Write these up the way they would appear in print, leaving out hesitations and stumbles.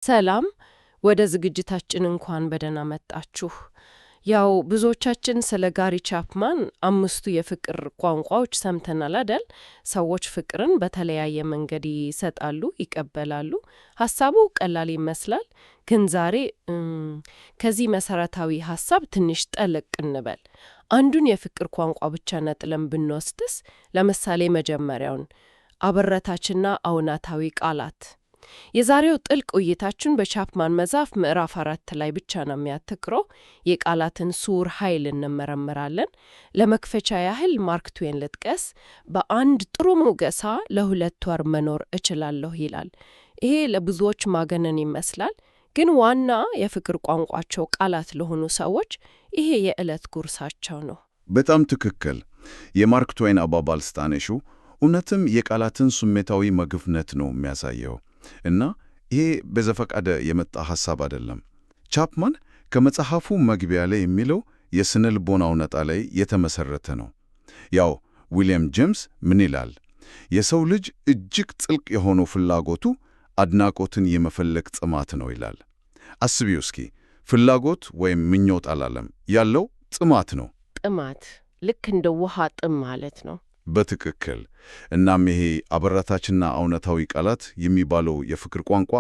ሰላም ወደ ዝግጅታችን እንኳን በደህና መጣችሁ። ያው ብዙዎቻችን ስለ ጋሪ ቻፕማን አምስቱ የፍቅር ቋንቋዎች ሰምተናል አይደል? ሰዎች ፍቅርን በተለያየ መንገድ ይሰጣሉ፣ ይቀበላሉ። ሀሳቡ ቀላል ይመስላል፣ ግን ዛሬ ከዚህ መሰረታዊ ሀሳብ ትንሽ ጠለቅ እንበል። አንዱን የፍቅር ቋንቋ ብቻ ነጥለን ብንወስድስ? ለምሳሌ መጀመሪያውን አበረታችና አውናታዊ ቃላት። የዛሬው ጥልቅ ውይይታችን በቻፕማን መጽሐፍ ምዕራፍ 4 ላይ ብቻ ነው የሚያተኩረው። የቃላትን ስውር ኃይል እንመረምራለን። ለመክፈቻ ያህል ማርክ ትዌን ልጥቀስ። በአንድ ጥሩ ሙገሳ ለ2 ወር መኖር እችላለሁ ይላል። ይሄ ለብዙዎች ማገነን ይመስላል፣ ግን ዋና የፍቅር ቋንቋቸው ቃላት ለሆኑ ሰዎች ይሄ የዕለት ጉርሳቸው ነው። በጣም ትክክል። የማርክ ትዌን አባባል ስታነሹ እውነትም የቃላትን ስሜታዊ መግፍነት ነው የሚያሳየው። እና ይሄ በዘፈቃደ የመጣ ሐሳብ አይደለም። ቻፕማን ከመጽሐፉ መግቢያ ላይ የሚለው የስነ ልቦና እውነታ ላይ የተመሰረተ ነው። ያው ዊሊያም ጄምስ ምን ይላል? የሰው ልጅ እጅግ ጥልቅ የሆነው ፍላጎቱ አድናቆትን የመፈለግ ጥማት ነው ይላል። አስቢው እስኪ፣ ፍላጎት ወይም ምኞት አላለም፣ ያለው ጥማት ነው። ጥማት ልክ እንደ ውሃ ጥም ማለት ነው። በትክክል። እናም ይሄ አበረታችና እውነታዊ ቃላት የሚባለው የፍቅር ቋንቋ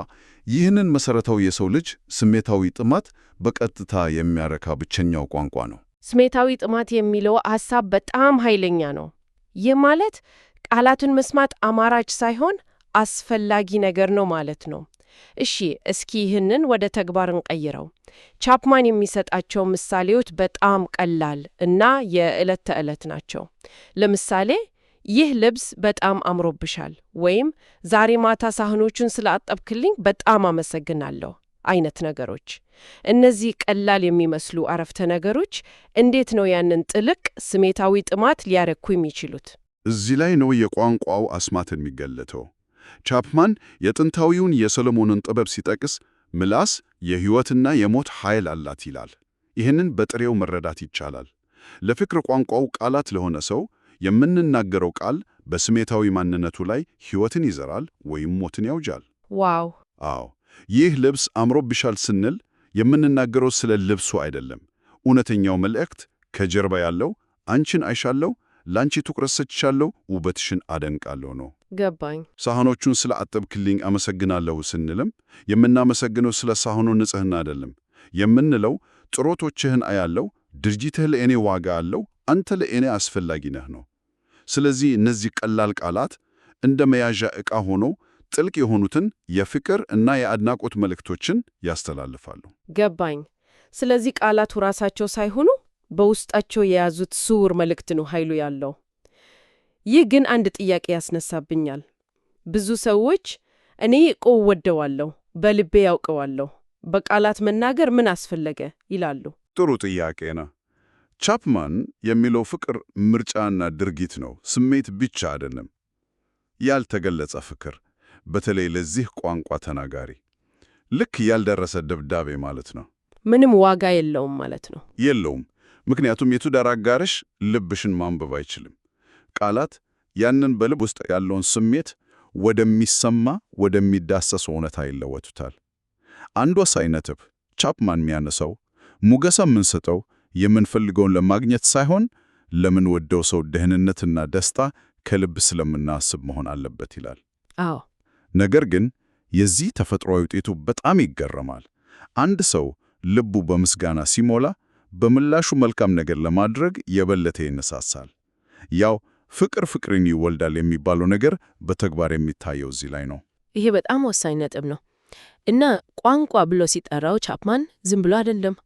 ይህንን መሰረታዊ የሰው ልጅ ስሜታዊ ጥማት በቀጥታ የሚያረካ ብቸኛው ቋንቋ ነው። ስሜታዊ ጥማት የሚለው ሐሳብ በጣም ኃይለኛ ነው። ይህ ማለት ቃላቱን መስማት አማራጭ ሳይሆን አስፈላጊ ነገር ነው ማለት ነው። እሺ፣ እስኪ ይህንን ወደ ተግባር እንቀይረው። ቻፕማን የሚሰጣቸው ምሳሌዎች በጣም ቀላል እና የዕለት ተዕለት ናቸው። ለምሳሌ ይህ ልብስ በጣም አምሮብሻል፣ ወይም ዛሬ ማታ ሳህኖቹን ስላጠብክልኝ በጣም አመሰግናለሁ አይነት ነገሮች። እነዚህ ቀላል የሚመስሉ አረፍተ ነገሮች እንዴት ነው ያንን ጥልቅ ስሜታዊ ጥማት ሊያረኩ የሚችሉት? እዚህ ላይ ነው የቋንቋው አስማት የሚገለጠው። ቻፕማን የጥንታዊውን የሰሎሞንን ጥበብ ሲጠቅስ ምላስ የሕይወትና የሞት ኃይል አላት ይላል። ይህንን በጥሬው መረዳት ይቻላል። ለፍቅር ቋንቋው ቃላት ለሆነ ሰው የምንናገረው ቃል በስሜታዊ ማንነቱ ላይ ሕይወትን ይዘራል ወይም ሞትን ያውጃል። ዋው! አዎ፣ ይህ ልብስ አምሮብሻል ስንል የምንናገረው ስለ ልብሱ አይደለም። እውነተኛው መልእክት ከጀርባ ያለው አንቺን አይሻለሁ፣ ላንቺ ትኩረት ሰጥቻለሁ፣ ውበትሽን አደንቃለሁ ነው። ገባኝ። ሳህኖቹን ስለ አጠብክልኝ አመሰግናለሁ ስንልም የምናመሰግነው ስለ ሳህኑ ንጽሕና አይደለም። የምንለው ጥረቶችህን አያለው፣ ድርጊትህ ለእኔ ዋጋ አለው፣ አንተ ለእኔ አስፈላጊ ነህ ነው። ስለዚህ እነዚህ ቀላል ቃላት እንደ መያዣ ዕቃ ሆነው ጥልቅ የሆኑትን የፍቅር እና የአድናቆት መልእክቶችን ያስተላልፋሉ። ገባኝ። ስለዚህ ቃላቱ ራሳቸው ሳይሆኑ በውስጣቸው የያዙት ስውር መልእክት ነው ኃይሉ ያለው። ይህ ግን አንድ ጥያቄ ያስነሳብኛል። ብዙ ሰዎች እኔ እወደዋለሁ፣ በልቤ ያውቀዋለሁ፣ በቃላት መናገር ምን አስፈለገ ይላሉ። ጥሩ ጥያቄ ነው። ቻፕማን የሚለው ፍቅር ምርጫና ድርጊት ነው፣ ስሜት ብቻ አይደለም። ያልተገለጸ ፍቅር፣ በተለይ ለዚህ ቋንቋ ተናጋሪ ልክ ያልደረሰ ደብዳቤ ማለት ነው። ምንም ዋጋ የለውም ማለት ነው። የለውም፣ ምክንያቱም የትዳር አጋርሽ ልብሽን ማንበብ አይችልም። ቃላት ያንን በልብ ውስጥ ያለውን ስሜት ወደሚሰማ ወደሚዳሰስ እውነታ ይለወጡታል። አንዱ ወሳኝ ነጥብ ቻፕማን የሚያነሳው ሙገሳ የምንሰጠው የምንፈልገውን ለማግኘት ሳይሆን ለምንወደው ሰው ደህንነትና ደስታ ከልብ ስለምናስብ መሆን አለበት ይላል። አዎ። ነገር ግን የዚህ ተፈጥሯዊ ውጤቱ በጣም ይገረማል። አንድ ሰው ልቡ በምስጋና ሲሞላ በምላሹ መልካም ነገር ለማድረግ የበለጠ ይነሳሳል። ያው ፍቅር ፍቅርን ይወልዳል የሚባለው ነገር በተግባር የሚታየው እዚህ ላይ ነው። ይሄ በጣም ወሳኝ ነጥብ ነው እና ቋንቋ ብሎ ሲጠራው ቻፕማን ዝም ብሎ አይደለም።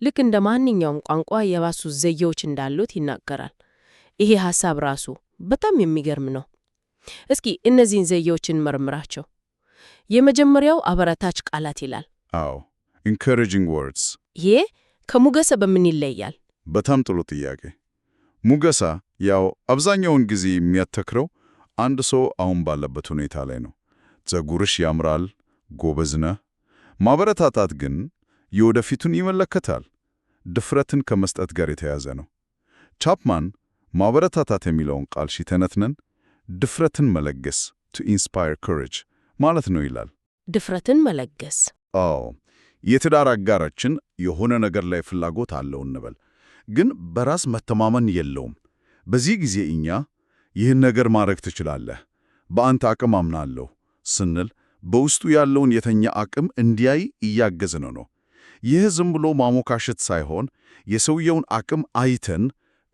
ልክ እንደ ማንኛውም ቋንቋ የራሱ ዘዬዎች እንዳሉት ይናገራል። ይሄ ሐሳብ ራሱ በጣም የሚገርም ነው። እስኪ እነዚህን ዘዬዎችን እንመርምራቸው። የመጀመሪያው አበረታች ቃላት ይላል። አዎ፣ encouraging words። ይሄ ከሙገሳ በምን ይለያል? በጣም ጥሩ ጥያቄ። ሙገሳ ያው አብዛኛውን ጊዜ የሚያተክረው አንድ ሰው አሁን ባለበት ሁኔታ ላይ ነው። ፀጉርሽ ያምራል፣ ጎበዝ ነህ። ማበረታታት ግን የወደፊቱን ይመለከታል። ድፍረትን ከመስጠት ጋር የተያዘ ነው። ቻፕማን ማበረታታት የሚለውን ቃል ሲተነትነን ድፍረትን መለገስ to inspire courage ማለት ነው ይላል። ድፍረትን መለገስ። አዎ፣ የትዳር አጋራችን የሆነ ነገር ላይ ፍላጎት አለው እንበል፣ ግን በራስ መተማመን የለውም። በዚህ ጊዜ እኛ ይህን ነገር ማድረግ ትችላለህ፣ በአንተ አቅም አምናለሁ ስንል በውስጡ ያለውን የተኛ አቅም እንዲያይ እያገዝነው ነው። ይህ ዝም ብሎ ማሞካሸት ሳይሆን የሰውየውን አቅም አይተን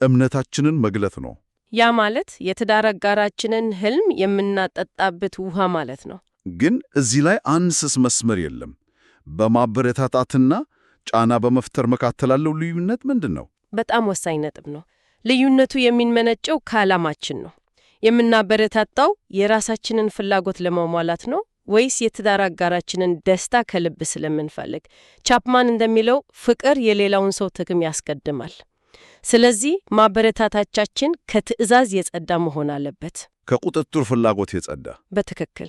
እምነታችንን መግለጥ ነው። ያ ማለት የትዳር አጋራችንን ህልም የምናጠጣበት ውሃ ማለት ነው። ግን እዚህ ላይ አንድ ስስ መስመር የለም። በማበረታታትና ጫና በመፍጠር መካከል ያለው ልዩነት ምንድን ነው? በጣም ወሳኝ ነጥብ ነው። ልዩነቱ የሚመነጨው ከዓላማችን ነው። የምናበረታታው የራሳችንን ፍላጎት ለማሟላት ነው ወይስ የትዳር አጋራችንን ደስታ ከልብ ስለምንፈልግ? ቻፕማን እንደሚለው ፍቅር የሌላውን ሰው ጥቅም ያስቀድማል። ስለዚህ ማበረታታቻችን ከትዕዛዝ የጸዳ መሆን አለበት፣ ከቁጥጥር ፍላጎት የጸዳ። በትክክል።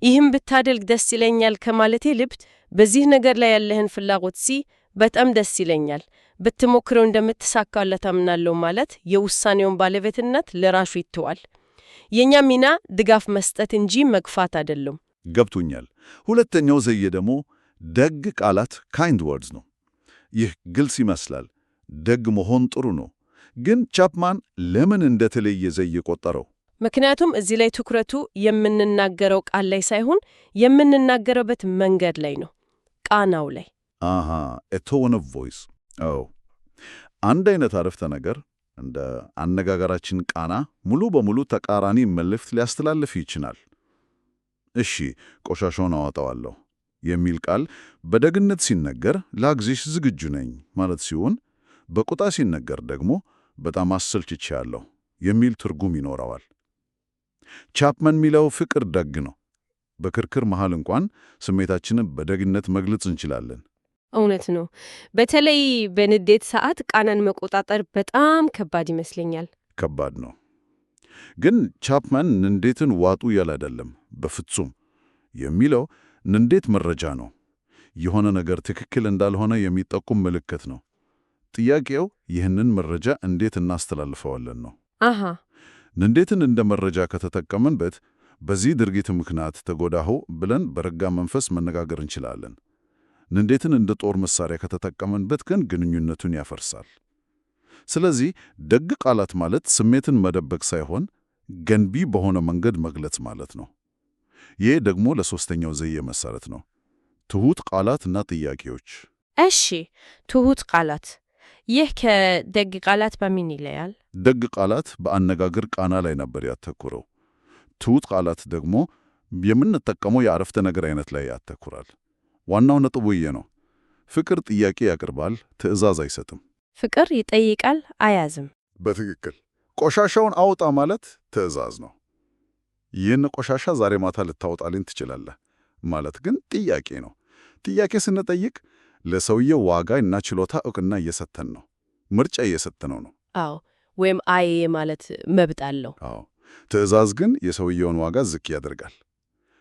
ይህም ብታደርግ ደስ ይለኛል ከማለቴ ልብት በዚህ ነገር ላይ ያለህን ፍላጎት በጣም ደስ ይለኛል፣ ብትሞክረው እንደምትሳካለት አምናለሁ ማለት የውሳኔውን ባለቤትነት ለራሱ ይተዋል። የኛ ሚና ድጋፍ መስጠት እንጂ መግፋት አይደለም። ገብቶኛል። ሁለተኛው ዘዬ ደግሞ ደግ ቃላት ካይንድ ወርድስ ነው። ይህ ግልጽ ይመስላል። ደግ መሆን ጥሩ ነው። ግን ቻፕማን ለምን እንደተለየ ዘዬ ቆጠረው? ምክንያቱም እዚህ ላይ ትኩረቱ የምንናገረው ቃል ላይ ሳይሆን የምንናገረበት መንገድ ላይ ነው፣ ቃናው ላይ። አሃ ቶን ኦፍ ቮይስ። አንድ አይነት አረፍተ ነገር እንደ አነጋገራችን ቃና ሙሉ በሙሉ ተቃራኒ መልእክት ሊያስተላልፍ ይችላል። እሺ ቆሻሻውን አወጣዋለሁ የሚል ቃል በደግነት ሲነገር ላግዝሽ ዝግጁ ነኝ ማለት ሲሆን፣ በቁጣ ሲነገር ደግሞ በጣም አሰልችቼያለሁ የሚል ትርጉም ይኖረዋል። ቻፕማን የሚለው ፍቅር ደግ ነው። በክርክር መሃል እንኳን ስሜታችንን በደግነት መግለጽ እንችላለን። እውነት ነው። በተለይ በንዴት ሰዓት ቃናን መቆጣጠር በጣም ከባድ ይመስለኛል። ከባድ ነው። ግን ቻፕማን ንዴትን ዋጡ ያለ አይደለም። በፍጹም የሚለው ንዴት መረጃ ነው። የሆነ ነገር ትክክል እንዳልሆነ የሚጠቁም ምልክት ነው። ጥያቄው ይህንን መረጃ እንዴት እናስተላልፈዋለን ነው። አሃ ንዴትን እንደ መረጃ ከተጠቀምንበት በዚህ ድርጊት ምክንያት ተጎዳሁ ብለን በረጋ መንፈስ መነጋገር እንችላለን። ንዴትን እንደ ጦር መሳሪያ ከተጠቀምንበት ግን ግንኙነቱን ያፈርሳል። ስለዚህ ደግ ቃላት ማለት ስሜትን መደበቅ ሳይሆን ገንቢ በሆነ መንገድ መግለጽ ማለት ነው። ይህ ደግሞ ለሶስተኛው ዘዬ መሰረት ነው፣ ትሁት ቃላት እና ጥያቄዎች። እሺ፣ ትሁት ቃላት። ይህ ከደግ ቃላት በምን ይለያል? ደግ ቃላት በአነጋገር ቃና ላይ ነበር ያተኩረው። ትሁት ቃላት ደግሞ የምንጠቀመው የአረፍተ ነገር አይነት ላይ ያተኩራል። ዋናው ነጥቡ ይህ ነው። ፍቅር ጥያቄ ያቀርባል፣ ትዕዛዝ አይሰጥም። ፍቅር ይጠይቃል፣ አያዝም። በትክክል። ቆሻሻውን አውጣ ማለት ትዕዛዝ ነው። ይህን ቆሻሻ ዛሬ ማታ ልታወጣልኝ ትችላለህ ማለት ግን ጥያቄ ነው። ጥያቄ ስንጠይቅ ለሰውየው ዋጋ እና ችሎታ ዕውቅና እየሰጠን ነው፣ ምርጫ እየሰጠነው ነው። አዎ፣ ወይም አይ ማለት መብት አለው። አዎ። ትዕዛዝ ግን የሰውየውን ዋጋ ዝቅ ያደርጋል።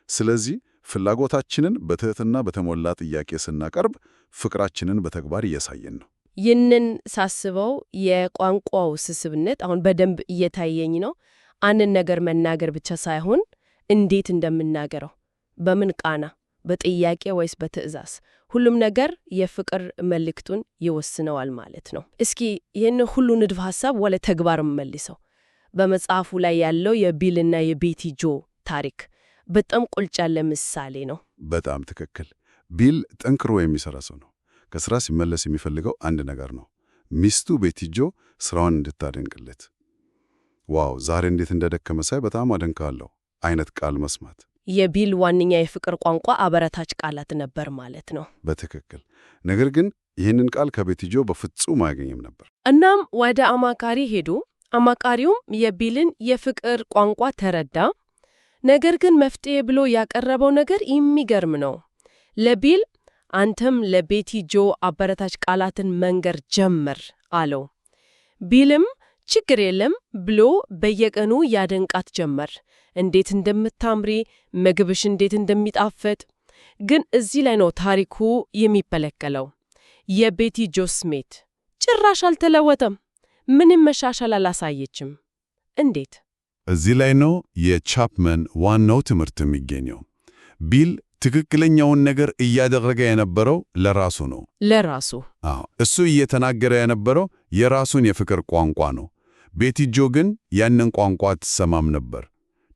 ስለዚህ ፍላጎታችንን በትህትና በተሞላ ጥያቄ ስናቀርብ ፍቅራችንን በተግባር እያሳየን ነው። ይህንን ሳስበው የቋንቋው ስስብነት አሁን በደንብ እየታየኝ ነው። አንድን ነገር መናገር ብቻ ሳይሆን እንዴት እንደምናገረው፣ በምን ቃና፣ በጥያቄ ወይስ በትዕዛዝ፣ ሁሉም ነገር የፍቅር መልእክቱን ይወስነዋል ማለት ነው። እስኪ ይህን ሁሉ ንድፍ ሐሳብ ወደ ተግባር መልሰው። በመጽሐፉ ላይ ያለው የቢልና የቤቲ ጆ ታሪክ በጣም ቁልጭ ያለ ምሳሌ ነው። በጣም ትክክል። ቢል ጠንክሮ የሚሰራ ሰው ነው። ከስራ ሲመለስ የሚፈልገው አንድ ነገር ነው፣ ሚስቱ ቤቲ ጆ ስራዋን እንድታደንቅለት። ዋው ዛሬ እንዴት እንደደከመ ሳይ በጣም አደንቃለሁ አይነት ቃል መስማት። የቢል ዋነኛ የፍቅር ቋንቋ አበረታች ቃላት ነበር ማለት ነው። በትክክል። ነገር ግን ይህንን ቃል ከቤቲ ጆ በፍጹም አያገኝም ነበር። እናም ወደ አማካሪ ሄዱ። አማካሪውም የቢልን የፍቅር ቋንቋ ተረዳ። ነገር ግን መፍትሄ ብሎ ያቀረበው ነገር የሚገርም ነው። ለቢል አንተም ለቤቲ ጆ አበረታች ቃላትን መንገር ጀመር አለው። ቢልም ችግር የለም ብሎ በየቀኑ ያደንቃት ጀመር። እንዴት እንደምታምሪ፣ ምግብሽ እንዴት እንደሚጣፍጥ። ግን እዚህ ላይ ነው ታሪኩ የሚፈለከለው። የቤቲ ጆ ስሜት ጭራሽ አልተለወጠም። ምንም መሻሻል አላሳየችም። እንዴት? እዚህ ላይ ነው የቻፕማን ዋናው ትምህርት የሚገኘው። ቢል ትክክለኛውን ነገር እያደረገ የነበረው ለራሱ ነው። ለራሱ እሱ እየተናገረ የነበረው የራሱን የፍቅር ቋንቋ ነው። ቤቲ ጆ ግን ያንን ቋንቋ አትሰማም ነበር።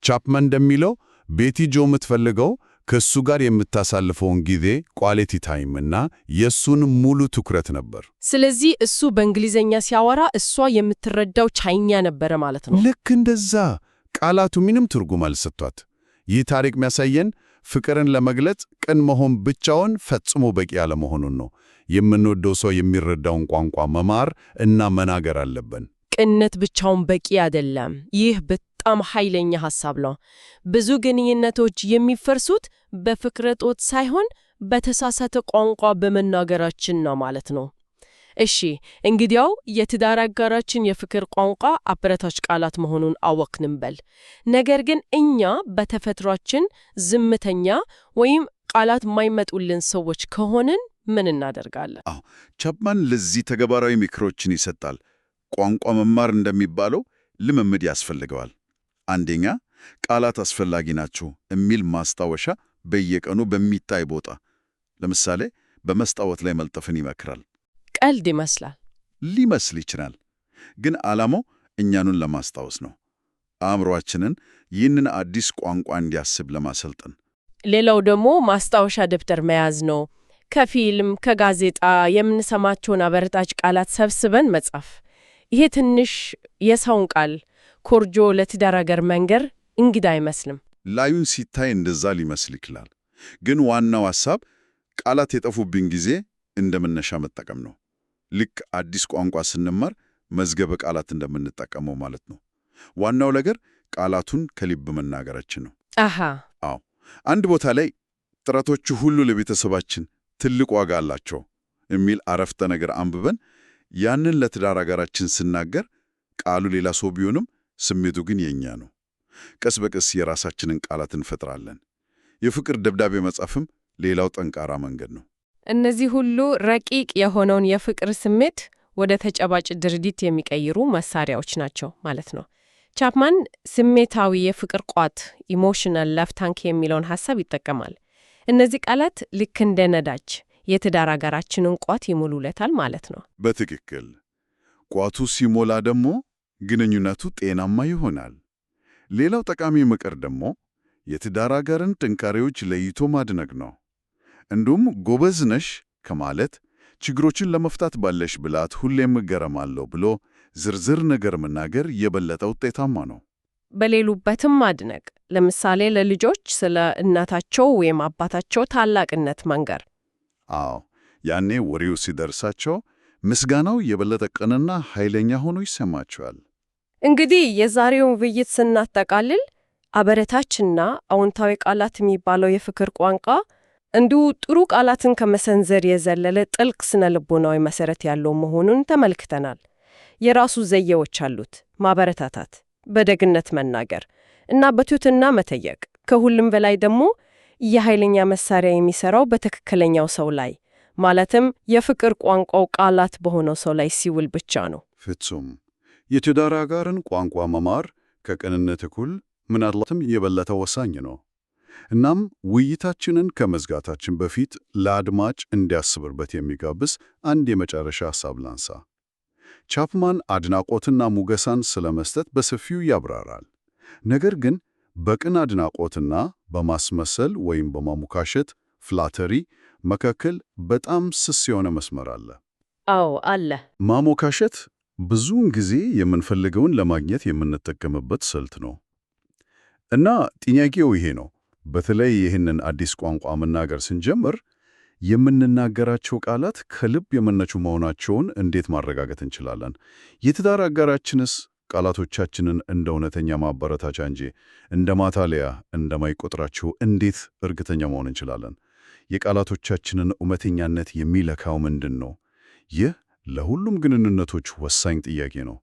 ቻፕማን እንደሚለው ቤቲ ጆ የምትፈልገው ከእሱ ጋር የምታሳልፈውን ጊዜ ኳሊቲ ታይም እና የእሱን ሙሉ ትኩረት ነበር። ስለዚህ እሱ በእንግሊዝኛ ሲያወራ እሷ የምትረዳው ቻይኛ ነበረ ማለት ነው። ልክ እንደዛ። ቃላቱ ምንም ትርጉም አልሰጧት። ይህ ታሪክ የሚያሳየን ፍቅርን ለመግለጽ ቅን መሆን ብቻውን ፈጽሞ በቂ ያለመሆኑን ነው። የምንወደው ሰው የሚረዳውን ቋንቋ መማር እና መናገር አለብን። ቅንነት ብቻውን በቂ አይደለም። ይህ በጣም ኃይለኛ ሐሳብ ነው። ብዙ ግንኙነቶች የሚፈርሱት በፍቅር እጦት ሳይሆን በተሳሳተ ቋንቋ በመናገራችን ነው ማለት ነው። እሺ እንግዲያው የትዳር አጋራችን የፍቅር ቋንቋ አበረታች ቃላት መሆኑን አወቅን እንበል። ነገር ግን እኛ በተፈጥሯችን ዝምተኛ ወይም ቃላት የማይመጡልን ሰዎች ከሆንን ምን እናደርጋለን? ቻፕማን ለዚህ ተግባራዊ ምክሮችን ይሰጣል። ቋንቋ መማር እንደሚባለው ልምምድ ያስፈልገዋል። አንደኛ ቃላት አስፈላጊ ናቸው የሚል ማስታወሻ በየቀኑ በሚታይ ቦታ፣ ለምሳሌ በመስታወት ላይ መልጠፍን ይመክራል። ቀልድ ይመስላል። ሊመስል ይችላል፣ ግን ዓላማው እኛኑን ለማስታወስ ነው። አእምሮአችንን ይህንን አዲስ ቋንቋ እንዲያስብ ለማሰልጠን። ሌላው ደግሞ ማስታወሻ ደብተር መያዝ ነው። ከፊልም ከጋዜጣ የምንሰማቸውን አበረታች ቃላት ሰብስበን መጻፍ። ይሄ ትንሽ የሰውን ቃል ኮርጆ ለትዳር አጋር መንገር እንግዳ አይመስልም። ላዩን ሲታይ እንደዛ ሊመስል ይችላል፣ ግን ዋናው ሐሳብ ቃላት የጠፉብን ጊዜ እንደ መነሻ መጠቀም ነው። ልክ አዲስ ቋንቋ ስንማር መዝገበ ቃላት እንደምንጠቀመው ማለት ነው። ዋናው ነገር ቃላቱን ከልብ መናገራችን ነው። አዎ፣ አንድ ቦታ ላይ ጥረቶቹ ሁሉ ለቤተሰባችን ትልቅ ዋጋ አላቸው የሚል አረፍተ ነገር አንብበን ያንን ለትዳር አጋራችን ስናገር ቃሉ ሌላ ሰው ቢሆንም ስሜቱ ግን የኛ ነው። ቀስ በቀስ የራሳችንን ቃላት እንፈጥራለን። የፍቅር ደብዳቤ መጻፍም ሌላው ጠንካራ መንገድ ነው። እነዚህ ሁሉ ረቂቅ የሆነውን የፍቅር ስሜት ወደ ተጨባጭ ድርጊት የሚቀይሩ መሳሪያዎች ናቸው ማለት ነው። ቻፕማን ስሜታዊ የፍቅር ቋት ኢሞሽናል ላቭ ታንክ የሚለውን ሐሳብ ይጠቀማል። እነዚህ ቃላት ልክ እንደ ነዳጅ የትዳር አጋራችንን ቋት ይሞሉለታል ማለት ነው። በትክክል። ቋቱ ሲሞላ ደግሞ ግንኙነቱ ጤናማ ይሆናል። ሌላው ጠቃሚ ምክር ደግሞ የትዳር አጋርን ጥንካሬዎች ለይቶ ማድነቅ ነው። እንዲሁም ጎበዝ ነሽ ከማለት ችግሮችን ለመፍታት ባለሽ ብላት ሁሌም እገረማለሁ ብሎ ዝርዝር ነገር መናገር የበለጠ ውጤታማ ነው። በሌሉበትም ማድነቅ፣ ለምሳሌ ለልጆች ስለ እናታቸው ወይም አባታቸው ታላቅነት መንገር። አዎ፣ ያኔ ወሬው ሲደርሳቸው ምስጋናው የበለጠ ቅንና ኃይለኛ ሆኖ ይሰማቸዋል። እንግዲህ የዛሬውን ውይይት ስናጠቃልል አበረታችና አዎንታዊ ቃላት የሚባለው የፍቅር ቋንቋ እንዲሁ ጥሩ ቃላትን ከመሰንዘር የዘለለ ጥልቅ ስነ ልቦናዊ መሰረት ያለው መሆኑን ተመልክተናል። የራሱ ዘዬዎች አሉት። ማበረታታት፣ በደግነት መናገር እና በትህትና መጠየቅ። ከሁሉም በላይ ደግሞ የኃይለኛ መሳሪያ የሚሰራው በትክክለኛው ሰው ላይ ማለትም የፍቅር ቋንቋው ቃላት በሆነው ሰው ላይ ሲውል ብቻ ነው። ፍጹም። የትዳር አጋርን ቋንቋ መማር ከቅንነት እኩል ምናልባትም የበለጠ ወሳኝ ነው። እናም ውይይታችንን ከመዝጋታችን በፊት ለአድማጭ እንዲያስብበት የሚጋብዝ አንድ የመጨረሻ ሐሳብ ላንሳ። ቻፕማን አድናቆትና ሙገሳን ስለ መስጠት በሰፊው ያብራራል። ነገር ግን በቅን አድናቆትና በማስመሰል ወይም በማሞካሸት ፍላተሪ መካከል በጣም ስስ የሆነ መስመር አለ። አዎ አለ። ማሞካሸት ብዙውን ጊዜ የምንፈልገውን ለማግኘት የምንጠቀምበት ስልት ነው እና ጥያቄው ይሄ ነው። በተለይ ይህንን አዲስ ቋንቋ መናገር ስንጀምር የምንናገራቸው ቃላት ከልብ የመነጩ መሆናቸውን እንዴት ማረጋገጥ እንችላለን? የትዳር አጋራችንስ ቃላቶቻችንን እንደ እውነተኛ ማበረታቻ እንጂ እንደ ማታለያ እንደማይቆጥራቸው እንዴት እርግጠኛ መሆን እንችላለን? የቃላቶቻችንን እውነተኛነት የሚለካው ምንድን ነው? ይህ ለሁሉም ግንኙነቶች ወሳኝ ጥያቄ ነው።